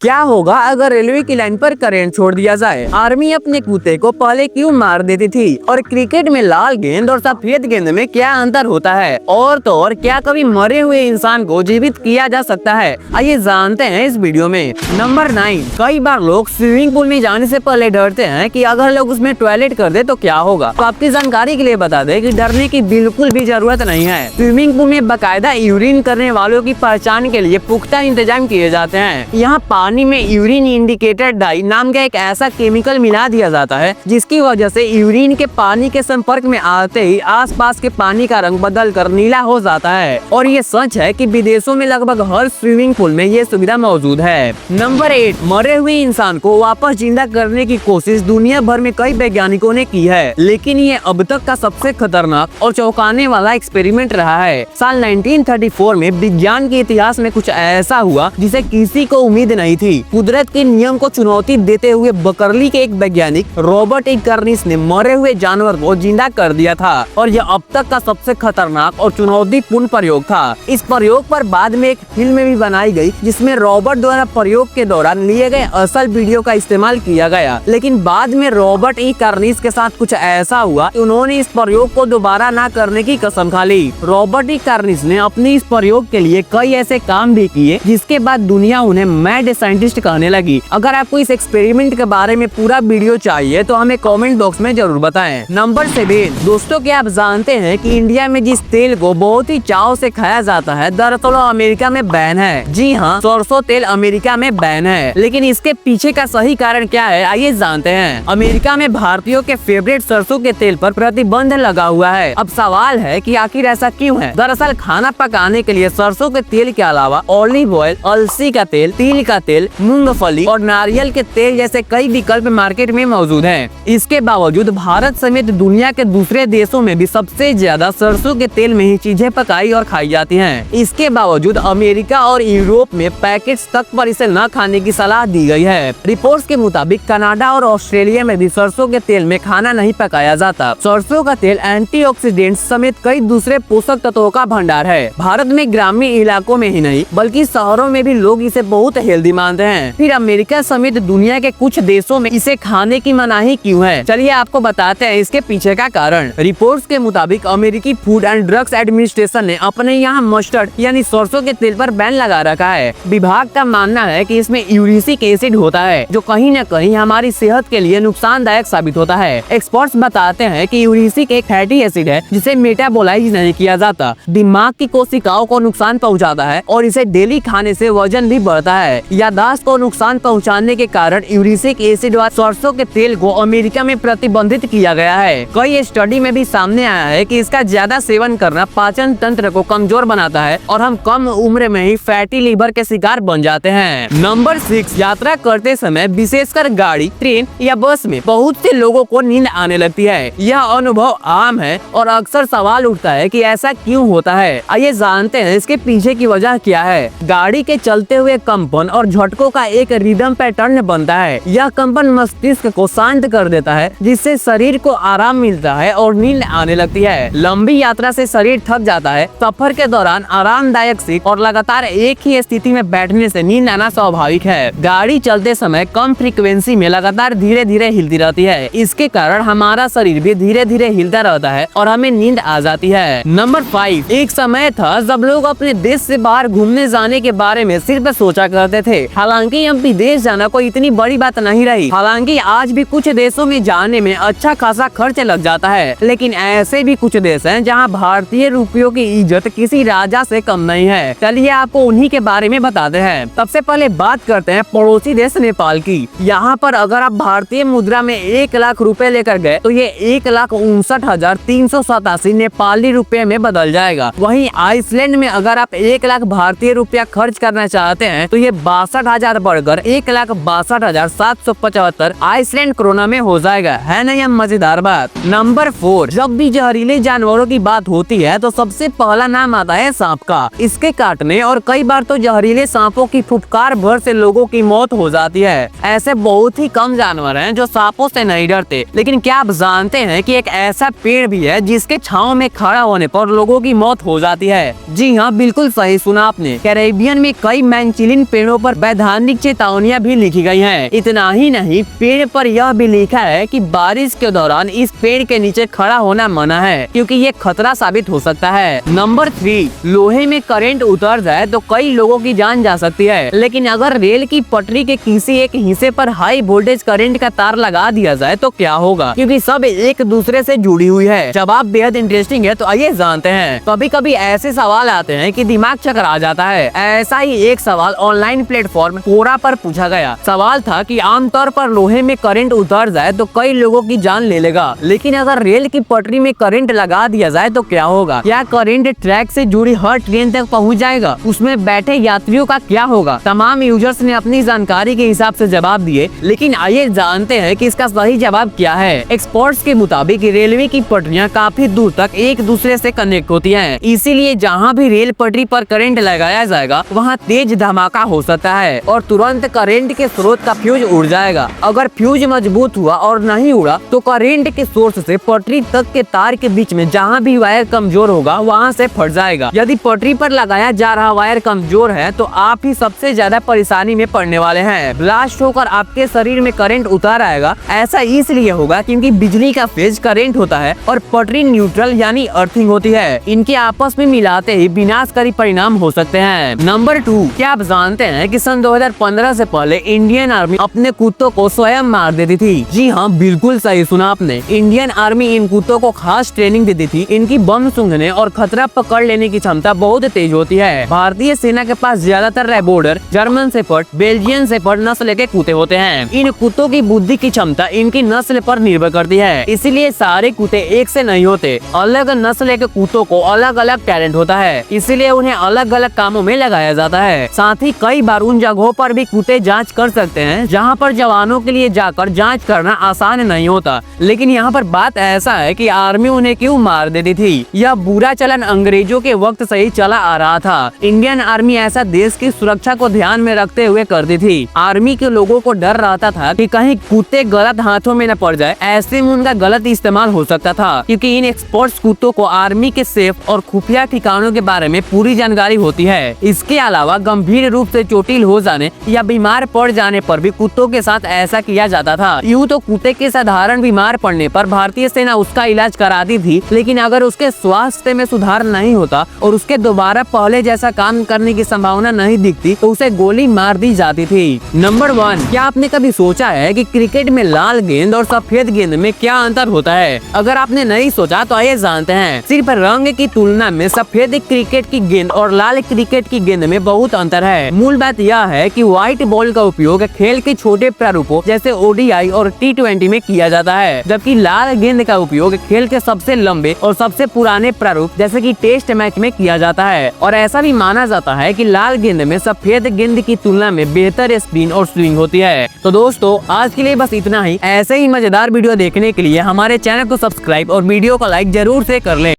क्या होगा अगर रेलवे की लाइन पर करंट छोड़ दिया जाए? आर्मी अपने कुत्ते को पहले क्यों मार देती थी? और क्रिकेट में लाल गेंद और सफेद गेंद में क्या अंतर होता है? और तो और क्या कभी मरे हुए इंसान को जीवित किया जा सकता है? आइए जानते हैं इस वीडियो में। नंबर 9, कई बार लोग स्विमिंग पूल में जाने से पहले डरते हैं कि अगर लोग उसमें टॉयलेट कर दे तो क्या होगा। तो आपकी जानकारी के लिए बता दें कि डरने की बिल्कुल भी जरूरत नहीं है। स्विमिंग पूल में बाकायदा यूरिन करने वालों की पहचान के लिए पुख्ता इंतजाम किए जाते हैं। यहाँ पानी में यूरिन इंडिकेटर डाई नाम का एक ऐसा केमिकल मिला दिया जाता है जिसकी वजह से यूरिन के पानी के संपर्क में आते ही आसपास के पानी का रंग बदलकर नीला हो जाता है। और ये सच है कि विदेशों में लगभग हर स्विमिंग पूल में ये सुविधा मौजूद है। नंबर 8, मरे हुए इंसान को वापस जिंदा करने की कोशिश दुनिया भर में कई वैज्ञानिकों ने की है, लेकिन ये अब तक का सबसे खतरनाक और चौंकाने वाला एक्सपेरिमेंट रहा है। साल 1934 में विज्ञान के इतिहास में कुछ ऐसा हुआ जिसे किसी को उम्मीद नहीं थी। कुदरत के नियम को चुनौती देते हुए बकरली के एक वैज्ञानिक रॉबर्ट ए कर्निस ने मरे हुए जानवर को जिंदा कर दिया था और यह अब तक का सबसे खतरनाक और चुनौतीपूर्ण प्रयोग था। इस प्रयोग पर बाद में एक फिल्म भी बनाई गई जिसमें रॉबर्ट द्वारा प्रयोग के दौरान लिए गए असल वीडियो का इस्तेमाल किया गया, लेकिन बाद में रॉबर्ट ए कर्निस के साथ कुछ ऐसा हुआ कि उन्होंने इस प्रयोग को दोबारा न करने की कसम खा ली। रॉबर्ट ए कर्निस ने अपने इस प्रयोग के लिए कई ऐसे काम भी किए जिसके बाद दुनिया उन्हें मैड साइंटिस्ट कहने लगी। अगर आपको इस एक्सपेरिमेंट के बारे में पूरा वीडियो चाहिए तो हमें कमेंट बॉक्स में जरूर बताएं। नंबर 7, दोस्तों क्या आप जानते हैं कि इंडिया में जिस तेल को बहुत ही चाव से खाया जाता है दरअसल अमेरिका में बैन है। जी हाँ, सरसों तेल अमेरिका में बैन है, लेकिन इसके पीछे का सही कारण क्या है आइए जानते हैं। अमेरिका में भारतीयों के फेवरेट सरसों के तेल पर प्रतिबंध लगा हुआ है। अब सवाल है कि आखिर ऐसा क्यों है? दरअसल खाना पकाने के लिए सरसों के तेल के अलावा ऑलिव ऑयल, अलसी का तेल, तिल का तेल, मूंगफली और नारियल के तेल जैसे कई विकल्प मार्केट में मौजूद हैं। इसके बावजूद भारत समेत दुनिया के दूसरे देशों में भी सबसे ज्यादा सरसों के तेल में ही चीजें पकाई और खाई जाती हैं। इसके बावजूद अमेरिका और यूरोप में पैकेट्स तक पर इसे न खाने की सलाह दी गई है। रिपोर्ट्स के मुताबिक कनाडा और ऑस्ट्रेलिया में भी सरसों के तेल में खाना नहीं पकाया जाता। सरसों का तेल एंटीऑक्सीडेंट समेत कई दूसरे पोषक तत्वों का भंडार है। भारत में ग्रामीण इलाकों में ही नहीं बल्कि शहरों में भी लोग इसे बहुत हेल्दी मानते हैं। फिर अमेरिका समेत दुनिया के कुछ देशों में इसे खाने की मनाही क्यों है? चलिए आपको बताते हैं इसके पीछे का कारण। रिपोर्ट्स के मुताबिक अमेरिकी फूड एंड ड्रग्स एडमिनिस्ट्रेशन ने अपने यहाँ मस्टर्ड यानी सरसों के तेल पर बैन लगा रखा है। विभाग का मानना है कि इसमें यूरिक एसिड होता है जो कहीं न कहीं हमारी सेहत के लिए नुकसानदायक साबित होता है। एक्सपर्ट्स बताते हैं कि यूरिक एक फैटी एसिड है जिसे मेटाबोलाइज नहीं किया जाता, दिमाग की कोशिकाओं को नुकसान पहुँचाता है और इसे डेली खाने से वजन भी बढ़ता है। याददाश्त को नुकसान पहुंचाने के कारण यूरिक एसिड व सरसों के तेल को अमेरिका में प्रतिबंधित किया गया है। कई स्टडी में भी सामने आया है कि इसका ज्यादा सेवन करना पाचन तंत्र को कमजोर बनाता है और हम कम उम्र में ही फैटी लीवर के शिकार बन जाते हैं। नंबर 6, यात्रा करते समय विशेषकर गाड़ी, ट्रेन या बस में बहुत से लोगों को नींद आने लगती है। यह अनुभव आम है और अक्सर सवाल उठता है कि ऐसा क्यों होता है। आइए जानते हैं इसके पीछे की वजह क्या है। गाड़ी के चलते हुए कंपन और झटकों का एक रिदम पैटर्न बनता है। यह कंपन मस्तिष्क को शांत कर देता है जिससे शरीर को आराम मिलता है और नींद आने लगती है। लंबी यात्रा से शरीर थक जाता है। सफर के दौरान आरामदायक सीट और लगातार एक ही स्थिति में बैठने से नींद आना स्वाभाविक है। गाड़ी चलते समय कम फ्रीक्वेंसी में लगातार धीरे धीरे हिलती रहती है। इसके कारण हमारा शरीर भी धीरे धीरे हिलता रहता है और हमें नींद आ जाती है। नंबर 5, एक समय था जब लोग अपने देश से बाहर घूमने जाने के बारे में सिर्फ सोचा करते थे। हालांकि अब विदेश जाना कोई इतनी बड़ी बात नहीं रही। हालांकि आज भी कुछ देशों में जाने में अच्छा खासा खर्च लग जाता है, लेकिन ऐसे भी कुछ देश हैं जहां भारतीय रुपयों की इज्जत किसी राजा से कम नहीं है। चलिए आपको उन्हीं के बारे में बताते हैं। सबसे पहले बात करते हैं पड़ोसी देश नेपाल की। यहाँ पर अगर आप भारतीय मुद्रा में 1 लाख रुपए लेकर गए तो ये 1,59,387 नेपाली रुपए में बदल जाएगा। वहीं आइसलैंड में अगर आप 1 लाख भारतीय रुपया खर्च करना चाहते हैं तो ये 62,000 बढ़कर 1,62,775 आइसलैंड क्रोना में हो जाएगा। है ना यह मजेदार बात। नंबर 4, जब भी जहरीले जानवरों की बात होती है तो सबसे पहला नाम आता है सांप का। इसके काटने और कई बार तो जहरीले सांपों की फुफकार भर से लोगों की मौत हो जाती है। ऐसे बहुत ही कम जानवर हैं जो सांपों से नहीं डरते, लेकिन क्या आप जानते हैं कि एक ऐसा पेड़ भी है जिसके छांव में खड़ा होने पर लोगों की मौत हो जाती है? जी हाँ, बिल्कुल सही सुना आपने। कैरेबियन में कई मैनचिलिन पेड़ों पर वैधानिक चेतावनियां भी लिखी गई हैं। इतना ही नहीं, पेड़ पर यह भी लिखा है कि बारिश के दौरान इस पेड़ के नीचे खड़ा होना मना है, क्योंकि ये खतरा साबित हो सकता है। नंबर 3, लोहे में करंट उतर जाए तो कई लोगों की जान जा सकती है, लेकिन अगर रेल की पटरी के किसी एक हिस्से पर हाई वोल्टेज करंट का तार लगा दिया जाए तो क्या होगा, क्योंकि सब एक दूसरे से जुड़ी हुई है। जवाब बेहद इंटरेस्टिंग है, तो आइए जानते हैं। कभी कभी ऐसे सवाल आते हैं कि दिमाग चकरा जाता है। ऐसा ही एक सवाल ऑनलाइन प्लेटफॉर्म कोरा पर पूछा गया। सवाल था कि आमतौर पर लोहे में करंट उतर जाए तो कई लोगों की जान ले लेगा, लेकिन अगर रेल की पटरी में करंट लगा दिया जाए तो क्या होगा? क्या करंट ट्रैक से जुड़ी हर ट्रेन तक पहुंच जाएगा? उसमें बैठे यात्रियों का क्या होगा? तमाम यूजर्स ने अपनी जानकारी के हिसाब से जवाब दिए, लेकिन आइए जानते हैं कि इसका सही जवाब क्या है। एक्सपर्ट्स के मुताबिक रेलवे की पटरियां काफी दूर तक एक दूसरे से कनेक्ट होती हैं, इसीलिए जहां भी रेल पटरी पर करंट लगाया जाएगा वहां तेज धमाका हो सकता है और तुरंत करंट के स्रोत का फ्यूज उड़ जाएगा। अगर फ्यूज मजबूत हुआ और नहीं उड़ा तो करंट के सोर्स से पटरी तक के तार के बीच में जहां भी वायर कमजोर होगा वहां से फट जाएगा। यदि पटरी पर लगाया जा रहा वायर कमजोर है तो आप ही सबसे ज्यादा परेशानी में पड़ने वाले हैं। ब्लास्ट होकर आपके शरीर में करंट उतर आएगा। ऐसा इसलिए होगा क्योंकि बिजली का फेज करंट होता है और पटरी न्यूट्रल यानी अर्थिंग होती है। इनके आपस में मिलाते ही विनाशकारी परिणाम हो सकते हैं। नंबर 2, क्या आप जानते हैं कि सन 2015 से पहले इंडियन आर्मी अपने कुत्तों को स्वयं मार देती थी? जी हाँ, बिल्कुल सही सुना आपने। इंडियन आर्मी इन कुत्तों को खास ट्रेनिंग देती थी। इनकी बम सूंघने और खतरा पकड़ लेने की क्षमता बहुत तेज होती है। भारतीय सेना के पास ज्यादातर रैबोर्डर, जर्मन शेफर्ड, बेल्जियन शेफर्ड नस्ल के कुत्ते होते हैं। इन कुत्तों की बुद्धि की क्षमता इनकी नस्ल पर निर्भर करती है, इसीलिए सारे कुत्ते एक से नहीं होते। अलग नस्ल के कुत्तों को अलग अलग टैलेंट होता है, इसीलिए उन्हें अलग अलग कामों में लगाया जाता है। साथ ही कई बार उन जगहों पर भी कुत्ते जांच कर सकते हैं जहां पर जवानों के लिए जाकर जांच करना आसान नहीं होता। लेकिन यहाँ पर बात ऐसा है कि आर्मी उन्हें क्यों मार देती थी? यह बुरा चलन अंग्रेजों के वक्त से ही चला आ रहा था। इंडियन आर्मी ऐसा देश की सुरक्षा को ध्यान में रखते हुए करती थी। आर्मी के लोगों को डर रहता था कि कहीं कुत्ते गलत हाथों में न पड़ जाए, ऐसे में उनका गलत इस्तेमाल हो सकता था, क्योंकि इन एक्सपर्ट्स कुत्तों को आर्मी के सेफ और खुफिया ठिकानों के बारे में पूरी जानकारी होती है। इसके अलावा गंभीर रूप से चोटिल हो जाने या बीमार पड़ जाने पर भी कुत्तों के साथ ऐसा किया जाता था। यूँ तो कुत्ते के साधारण बीमार पड़ने पर भारतीय सेना उसका इलाज कराती थी, लेकिन अगर उसके स्वास्थ्य में सुधार नहीं होता और उसके दोबारा पहले जैसा काम करने की संभावना नहीं दिखती तो उसे गोली मार दी जाती थी। नंबर 1, क्या आपने कभी सोचा है कि क्रिकेट में लाल गेंद और सफेद गेंद में क्या अंतर होता है? अगर आपने नहीं सोचा तो आइए जानते हैं। सिर्फ रंग की तुलना में सफेद क्रिकेट की गेंद और लाल क्रिकेट की गेंद में बहुत अंतर है। मूल बात यह है कि व्हाइट बॉल का उपयोग खेल के छोटे प्रारूपों जैसे ODI और T20 में किया जाता है, जबकि लाल गेंद का उपयोग खेल के सबसे लंबे और सबसे पुराने प्रारूप जैसे कि टेस्ट मैच में किया जाता है। और ऐसा भी माना जाता है कि लाल गेंद में सफेद गेंद की तुलना में बेहतर स्पिन और स्विंग होती है। तो दोस्तों, आज के लिए बस इतना ही। ऐसे ही मजेदार वीडियो देखने के लिए हमारे चैनल को सब्सक्राइब और वीडियो को लाइक जरूर से कर लें।